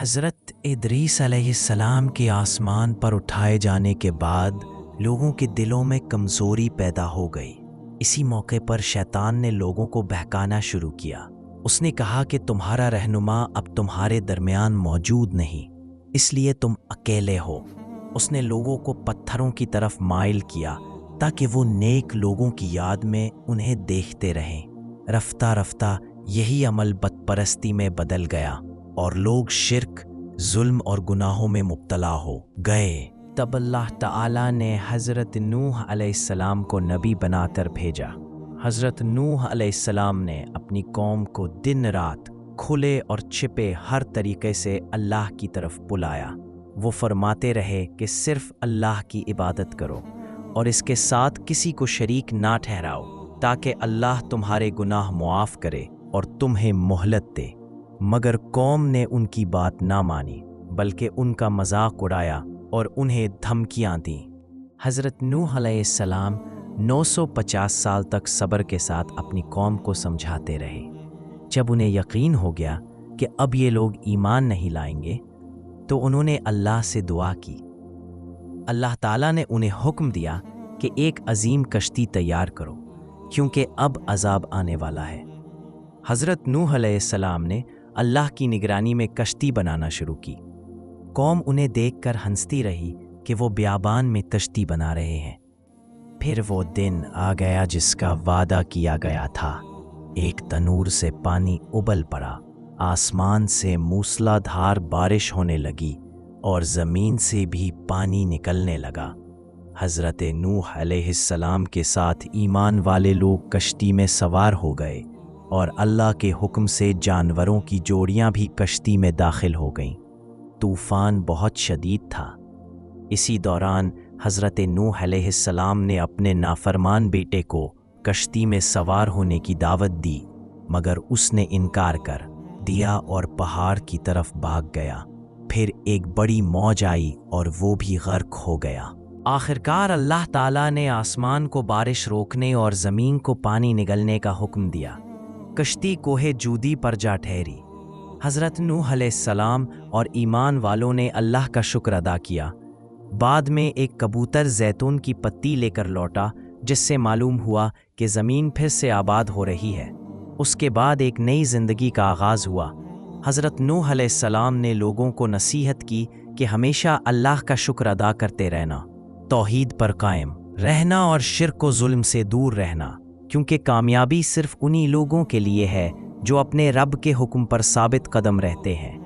حضرت ادریس علیہ السلام کے آسمان پر اٹھائے جانے کے بعد لوگوں کے دلوں میں کمزوری پیدا ہو گئی۔ اسی موقع پر شیطان نے لوگوں کو بہکانا شروع کیا۔ اس نے کہا کہ تمہارا رہنما اب تمہارے درمیان موجود نہیں، اس لیے تم اکیلے ہو۔ اس نے لوگوں کو پتھروں کی طرف مائل کیا تاکہ وہ نیک لوگوں کی یاد میں انہیں دیکھتے رہیں۔ رفتہ رفتہ یہی عمل بت پرستی میں بدل گیا اور لوگ شرک، ظلم اور گناہوں میں مبتلا ہو گئے۔ تب اللہ تعالیٰ نے حضرت نوح علیہ السلام کو نبی بنا کر بھیجا۔ حضرت نوح علیہ السلام نے اپنی قوم کو دن رات کھلے اور چھپے ہر طریقے سے اللہ کی طرف بلایا۔ وہ فرماتے رہے کہ صرف اللہ کی عبادت کرو اور اس کے ساتھ کسی کو شریک نہ ٹھہراؤ، تاکہ اللہ تمہارے گناہ معاف کرے اور تمہیں مہلت دے۔ مگر قوم نے ان کی بات نہ مانی، بلکہ ان کا مذاق اڑایا اور انہیں دھمکیاں دیں۔ حضرت نوح علیہ السلام 950 سال تک صبر کے ساتھ اپنی قوم کو سمجھاتے رہے۔ جب انہیں یقین ہو گیا کہ اب یہ لوگ ایمان نہیں لائیں گے، تو انہوں نے اللہ سے دعا کی۔ اللہ تعالیٰ نے انہیں حکم دیا کہ ایک عظیم کشتی تیار کرو، کیونکہ اب عذاب آنے والا ہے۔ حضرت نوح علیہ السلام نے اللہ کی نگرانی میں کشتی بنانا شروع کی۔ قوم انہیں دیکھ کر ہنستی رہی کہ وہ بیابان میں کشتی بنا رہے ہیں۔ پھر وہ دن آ گیا جس کا وعدہ کیا گیا تھا۔ ایک تنور سے پانی ابل پڑا، آسمان سے موسلا دھار بارش ہونے لگی اور زمین سے بھی پانی نکلنے لگا۔ حضرت نوح علیہ السلام کے ساتھ ایمان والے لوگ کشتی میں سوار ہو گئے اور اللہ کے حکم سے جانوروں کی جوڑیاں بھی کشتی میں داخل ہو گئیں۔ طوفان بہت شدید تھا۔ اسی دوران حضرت نوح علیہ السلام نے اپنے نافرمان بیٹے کو کشتی میں سوار ہونے کی دعوت دی، مگر اس نے انکار کر دیا اور پہاڑ کی طرف بھاگ گیا۔ پھر ایک بڑی موج آئی اور وہ بھی غرق ہو گیا۔ آخرکار اللہ تعالیٰ نے آسمان کو بارش روکنے اور زمین کو پانی نگلنے کا حکم دیا۔ کشتی کوہ جودی پر جا ٹھہری۔ حضرت نوح علیہ السلام اور ایمان والوں نے اللہ کا شکر ادا کیا۔ بعد میں ایک کبوتر زیتون کی پتی لے کر لوٹا، جس سے معلوم ہوا کہ زمین پھر سے آباد ہو رہی ہے۔ اس کے بعد ایک نئی زندگی کا آغاز ہوا۔ حضرت نوح علیہ السلام نے لوگوں کو نصیحت کی کہ ہمیشہ اللہ کا شکر ادا کرتے رہنا، توحید پر قائم رہنا اور شرک و ظلم سے دور رہنا، کیونکہ کامیابی صرف انہی لوگوں کے لیے ہے جو اپنے رب کے حکم پر ثابت قدم رہتے ہیں۔